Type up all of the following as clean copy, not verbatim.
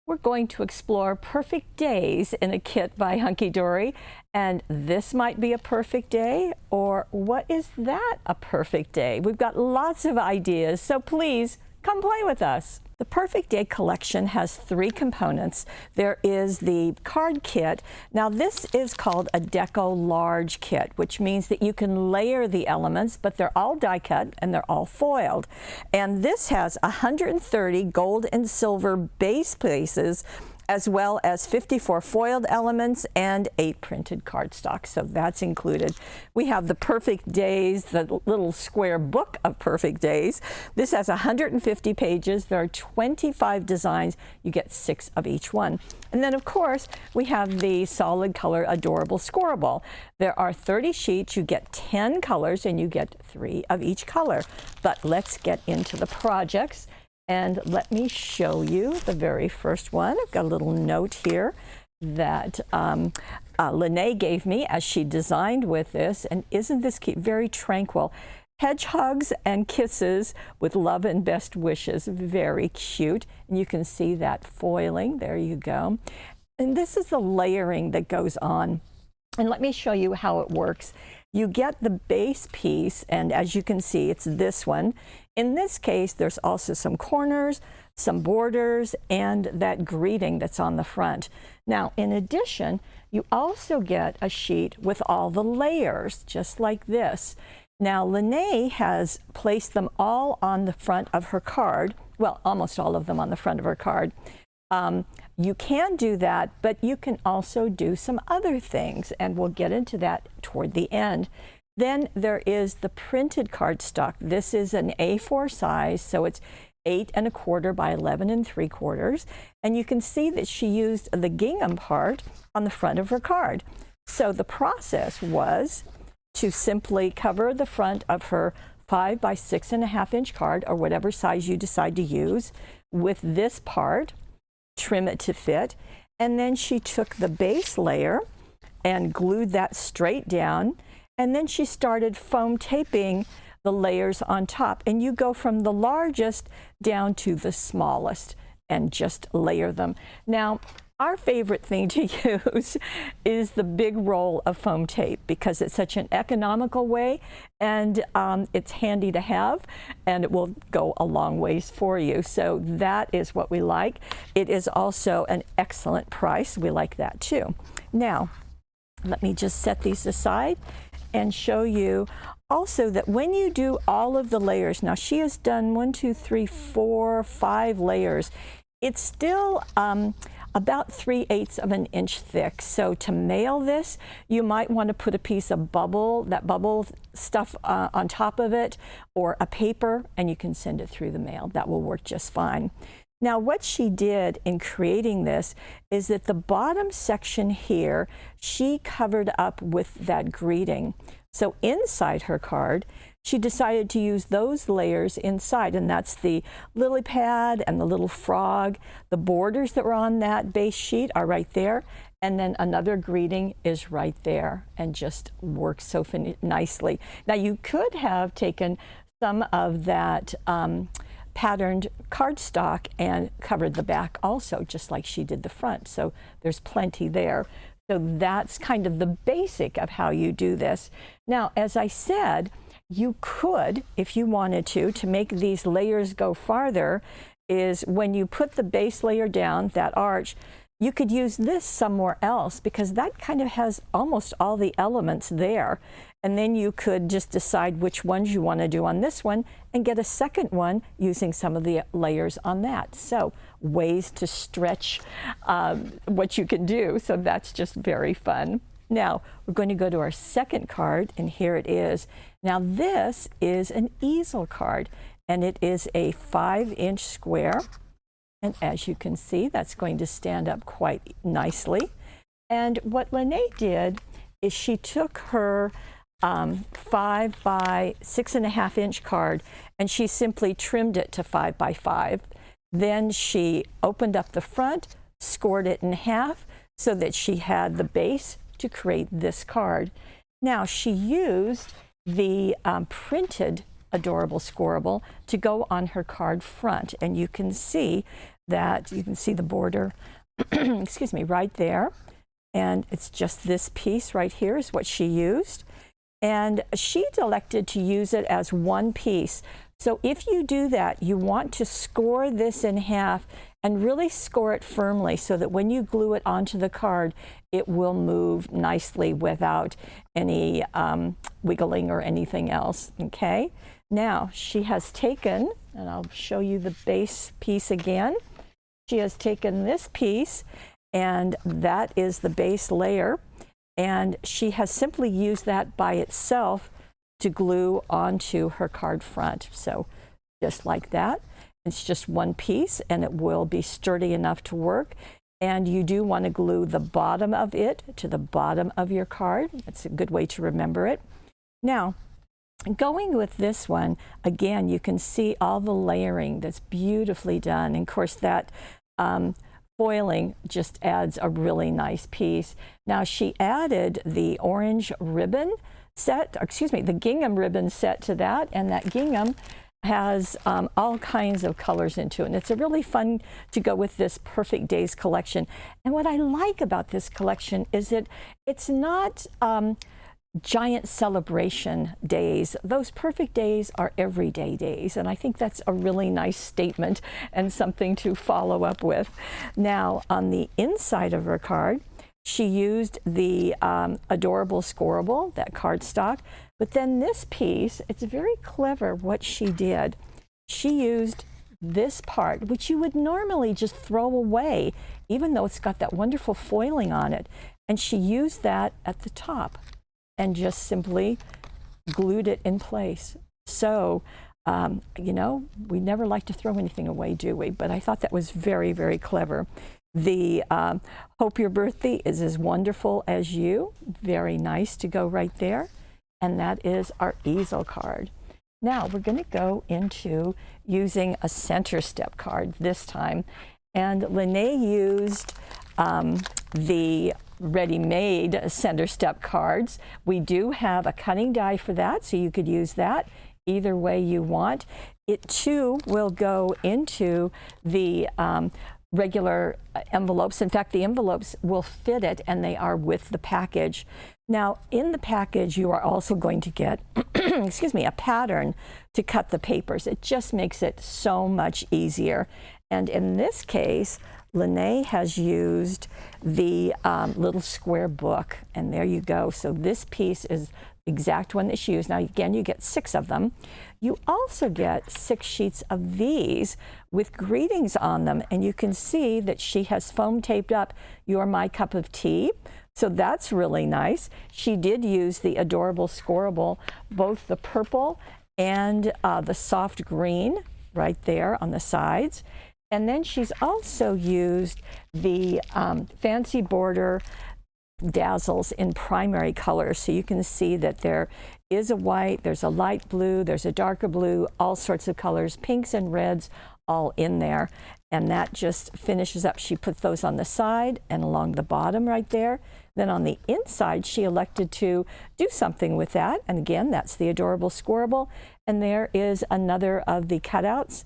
We're going to explore perfect days in a kit by Hunkydory, and this might be a perfect day, or what is that a perfect day? We've got lots of ideas, so please come play with us. The Perfect Day collection has 3 components. There is the card kit. Now this is called a Deco Large Kit, which means that you can layer the elements, but they're all die cut and they're all foiled. And this has 130 gold and silver base pieces, as well as 54 foiled elements and 8 printed cardstock, so that's included. We have the Perfect Days, the little square book of Perfect Days. This has 150 pages. There are 25 designs. You get 6 of each one. And then, of course, we have the solid color adorable scoreable. There are 30 sheets. You get 10 colors, and you get 3 of each color. But let's get into the projects. And let me show you the very first one. I've got a little note here that Lene gave me as she designed with this. And isn't this cute? Very tranquil. Hedgehogs and kisses with love and best wishes. Very cute. And you can see that foiling. There you go. And this is the layering that goes on. And let me show you how it works. You get the base piece, and as you can see, it's this one. In this case, there's also some corners, some borders, and that greeting that's on the front. Now, in addition, you also get a sheet with all the layers, just like this. Now, Lene has placed them all on the front of her card. Well, almost all of them on the front of her card. You can do that, but you can also do some other things, and we'll get into that toward the end. Then there is the printed cardstock. This is an A4 size, so it's 8 1/4 by 11 3/4, and you can see that she used the gingham part on the front of her card. So the process was to simply cover the front of her 5 by 6.5 inch card, or whatever size you decide to use, with this part, trim it to fit, and then she took the base layer and glued that straight down, and then she started foam taping the layers on top, and you go from the largest down to the smallest and just layer them. Now, our favorite thing to use is the big roll of foam tape, because it's such an economical way, and it's handy to have, and it will go a long ways for you. So that is what we like. It is also an excellent price. We like that too. Now, let me just set these aside and show you also that when you do all of the layers, now she has done 1, 2, 3, 4, 5 layers. It's still about 3/8 of an inch thick. So to mail this, you might want to put a piece of that bubble stuff on top of it, or a paper, and you can send it through the mail. That will work just fine. Now, what she did in creating this is that the bottom section here, she covered up with that greeting. So inside her card, she decided to use those layers inside, and that's the lily pad and the little frog. The borders that were on that base sheet are right there, and then another greeting is right there, and just works so nicely. Now, you could have taken some of that patterned cardstock and covered the back also, just like she did the front, so there's plenty there. So that's kind of the basic of how you do this. Now, as I said, you could, if you wanted to make these layers go farther, is when you put the base layer down, that arch, you could use this somewhere else, because that kind of has almost all the elements there. And then you could just decide which ones you want to do on this one and get a second one using some of the layers on that. So ways to stretch what you can do. So that's just very fun. Now, we're going to go to our second card, and here it is. Now, this is an easel card, and it is a 5-inch square. And as you can see, that's going to stand up quite nicely. And what Lene did is she took her 5 by 6.5 inch card, and she simply trimmed it to 5 by 5. Then she opened up the front, scored it in half so that she had the base to create this card. Now, she used the printed adorable scoreable to go on her card front, and you can see that you can see the border, excuse me, right there. And it's just this piece right here is what she used. And she'd elected to use it as one piece. So if you do that, you want to score this in half and really score it firmly so that when you glue it onto the card, it will move nicely without any wiggling or anything else, okay? Now, she has taken, and I'll show you the base piece again. She has taken this piece, and that is the base layer, and she has simply used that by itself to glue onto her card front. So just like that. It's just one piece, and it will be sturdy enough to work. And you do want to glue the bottom of it to the bottom of your card. That's a good way to remember it. Now, going with this one, again, you can see all the layering that's beautifully done. And of course, that foiling just adds a really nice piece. Now, she added the orange ribbon set, excuse me, the gingham ribbon set to that, and that gingham has all kinds of colors into it. And it's a really fun to go with this Perfect Days collection. And what I like about this collection is it's not giant celebration days. Those perfect days are everyday days. And I think that's a really nice statement and something to follow up with. Now, on the inside of her card, she used the adorable scoreable, that cardstock. But then this piece, it's very clever what she did. She used this part, which you would normally just throw away, even though it's got that wonderful foiling on it. And she used that at the top and just simply glued it in place. So, you know, we never like to throw anything away, do we? But I thought that was very, very clever. The Hope Your Birthday is as wonderful as you. Very nice to go right there. And that is our easel card. Now we're going to go into using a center step card this time. And Lene used the ready-made center step cards. We do have a cutting die for that, so you could use that either way you want. It too will go into the regular envelopes. In fact, the envelopes will fit it, and they are with the package. Now, in the package, you are also going to get, excuse me, a pattern to cut the papers. It just makes it so much easier. And in this case, Lene has used the little square book, and there you go. So this piece is the exact one that she used. Now, again, you get 6 of them. You also get 6 sheets of these with greetings on them, and you can see that she has foam taped up "You're My Cup of Tea." So that's really nice. She did use the adorable scoreable, both the purple and the soft green right there on the sides. And then she's also used the fancy border dazzles in primary colors. So you can see that there is a white, there's a light blue, there's a darker blue, all sorts of colors, pinks and reds, all in there. And that just finishes up. She put those on the side and along the bottom right there. Then on the inside, she elected to do something with that. And again, that's the adorable scoreable. And there is another of the cutouts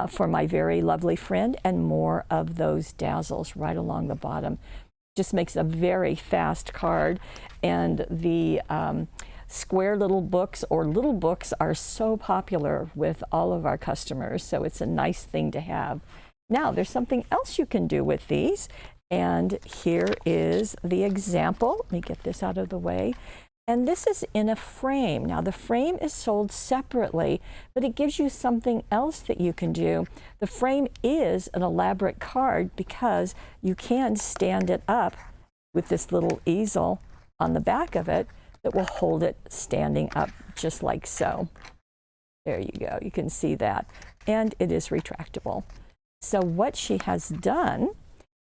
for my very lovely friend, and more of those dazzles right along the bottom. Just makes a very fast card. And the square little books or little books are so popular with all of our customers. So it's a nice thing to have. Now, there's something else you can do with these. And here is the example. Let me get this out of the way. And this is in a frame. Now, the frame is sold separately, but it gives you something else that you can do. The frame is an elaborate card because you can stand it up with this little easel on the back of it that will hold it standing up just like so. There you go. You can see that. And it is retractable. So what she has done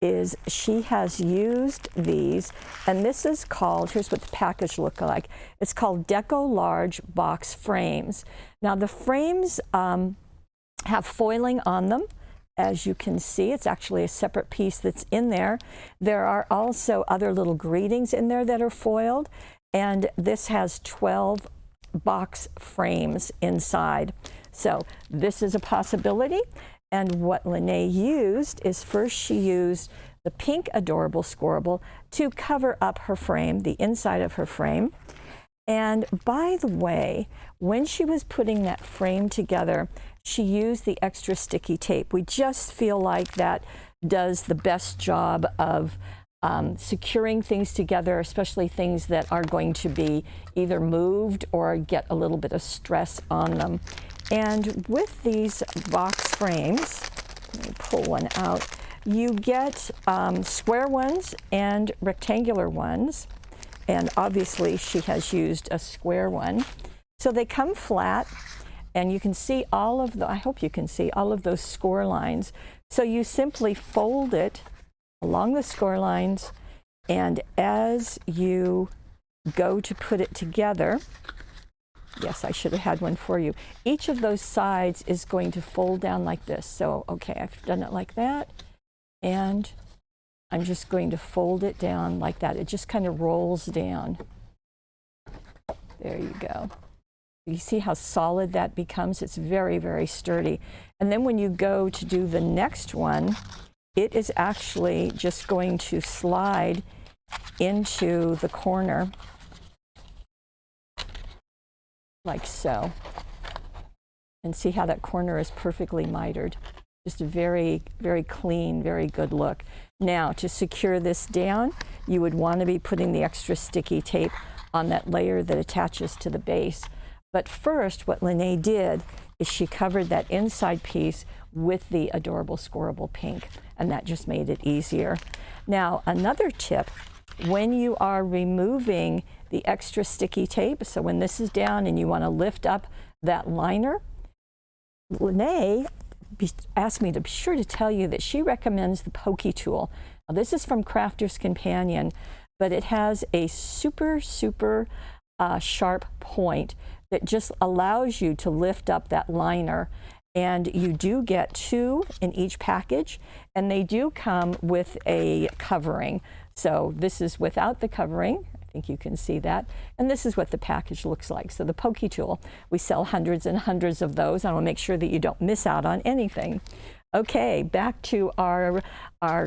is she has used these, and this is called, here's what the package look like. It's called Deco Large Box Frames. Now the frames have foiling on them. As you can see, it's actually a separate piece that's in there. There are also other little greetings in there that are foiled, and this has 12 box frames inside. So this is a possibility. And what Lene used is, first she used the pink Adorable Squirrel to cover up her frame, the inside of her frame. And by the way, when she was putting that frame together, she used the extra sticky tape. We just feel like that does the best job of securing things together, especially things that are going to be either moved or get a little bit of stress on them. And with these box frames, let me pull one out, you get square ones and rectangular ones. And obviously she has used a square one. So they come flat, and you can see all of the, I hope you can see all of those score lines. So you simply fold it along the score lines, and as you go to put it together, yes, I should have had one for you. Each of those sides is going to fold down like this. So, okay, I've done it like that, and I'm just going to fold it down like that. It just kind of rolls down. There you go. You see how solid that becomes? It's very, very sturdy. And then when you go to do the next one, it is actually just going to slide into the corner like so. And see how that corner is perfectly mitered. Just a very, very clean, very good look. Now, to secure this down, you would want to be putting the extra sticky tape on that layer that attaches to the base. But first, what Lene did is she covered that inside piece with the Adorable Squirrel pink, and that just made it easier. Now, another tip, when you are removing the extra sticky tape, so when this is down and you want to lift up that liner, Lene asked me to be sure to tell you that she recommends the pokey tool. Now, this is from Crafter's Companion, but it has a super, super sharp point that just allows you to lift up that liner. And you do get 2 in each package, and they do come with a covering. So this is without the covering. I think you can see that. And this is what the package looks like. So the pokey tool, we sell hundreds and hundreds of those. I want to make sure that you don't miss out on anything. Okay, back to our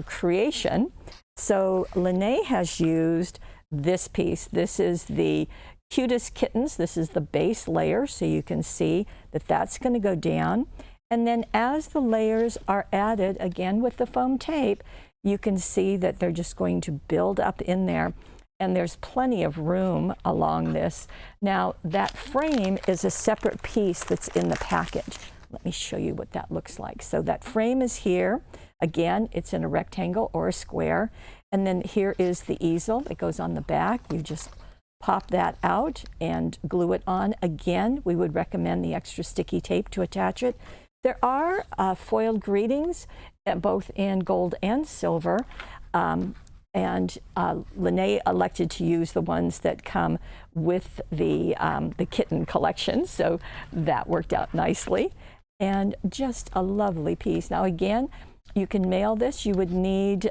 creation. So Lene has used this piece. This is the Cutest Kittens. This is the base layer, so you can see that that's going to go down. And then as the layers are added, again with the foam tape, you can see that they're just going to build up in there. And there's plenty of room along this. Now, that frame is a separate piece that's in the package. Let me show you what that looks like. So that frame is here. Again, it's in a rectangle or a square. And then here is the easel that goes on the back. You just pop that out and glue it on. Again, we would recommend the extra sticky tape to attach it. There are foiled greetings, both in gold and silver. And Lene elected to use the ones that come with the kitten collection, so that worked out nicely. And just a lovely piece. Now again, you can mail this. You would need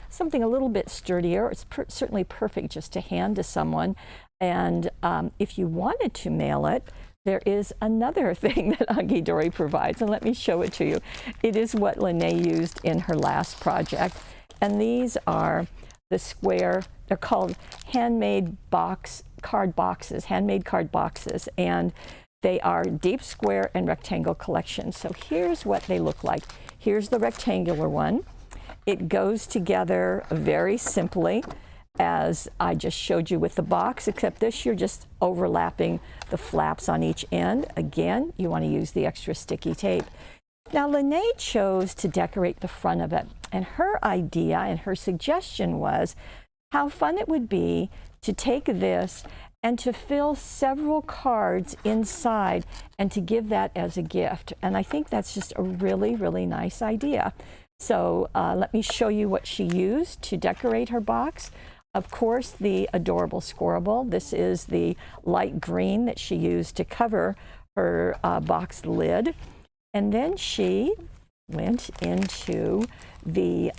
something a little bit sturdier. It's certainly perfect just to hand to someone. And if you wanted to mail it, there is another thing that Hunkydory provides, and let me show it to you. It is what Lene used in her last project. And these are the square, they're called handmade card boxes, and they are deep square and rectangle collections. So here's what they look like. Here's the rectangular one. It goes together very simply, as I just showed you with the box, except this you're just overlapping the flaps on each end. Again, you want to use the extra sticky tape. Now, Lene chose to decorate the front of it, and her idea and her suggestion was how fun it would be to take this and to fill several cards inside and to give that as a gift. And I think that's just a really, really nice idea. So let me show you what she used to decorate her box. Of course, the Adorable Squirrel. This is the light green that she used to cover her box lid. And then she went into the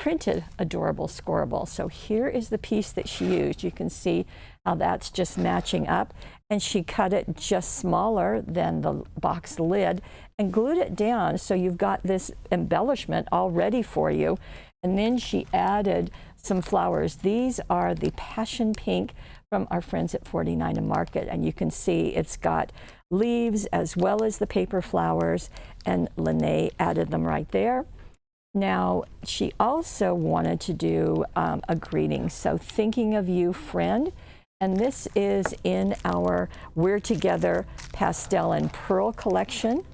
printed adorable scoreable. So here is the piece that she used. You can see how that's just matching up, and she cut it just smaller than the box lid and glued it down, so you've got this embellishment all ready for you. And then she added some flowers. These are the passion pink from our friends at 49 and Market, and you can see it's got leaves as well as the paper flowers, and Lene added them right there. Now, she also wanted to do a greeting, so thinking of you, friend. And this is in our We're Together Pastel and Pearl collection,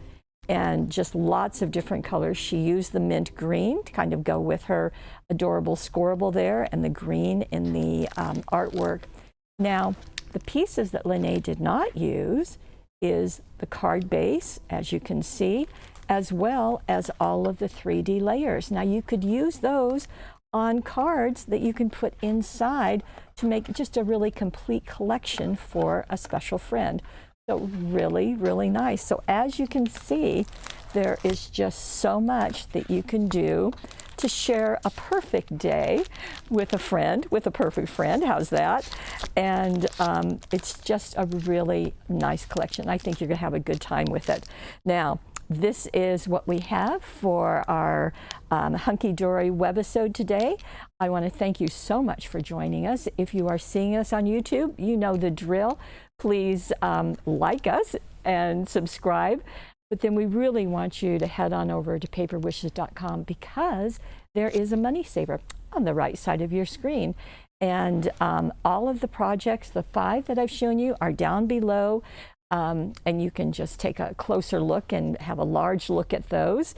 and just lots of different colors. She used the mint green to kind of go with her adorable scoreable there, and the green in the artwork. Now, the pieces that Lene did not use is the card base, as you can see, as well as all of the 3D layers. Now, you could use those on cards that you can put inside to make just a really complete collection for a special friend. So really, really nice. So as you can see, there is just so much that you can do to share a perfect day with a friend, with a perfect friend. How's that? And it's just a really nice collection. I think you're gonna have a good time with it. Now, this is what we have for our Hunkydory webisode today. I want to thank you so much for joining us. If you are seeing us on YouTube, you know the drill. Please like us and subscribe. But then we really want you to head on over to paperwishes.com, because there is a money saver on the right side of your screen. And all of the projects, the 5 that I've shown you, are down below. And you can just take a closer look and have a large look at those.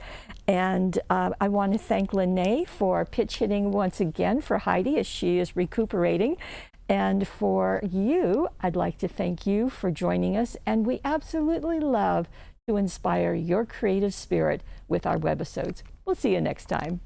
And I want to thank Lene for pitch hitting once again for Heidi as she is recuperating. And for you, I'd like to thank you for joining us. And we absolutely love to inspire your creative spirit with our webisodes. We'll see you next time.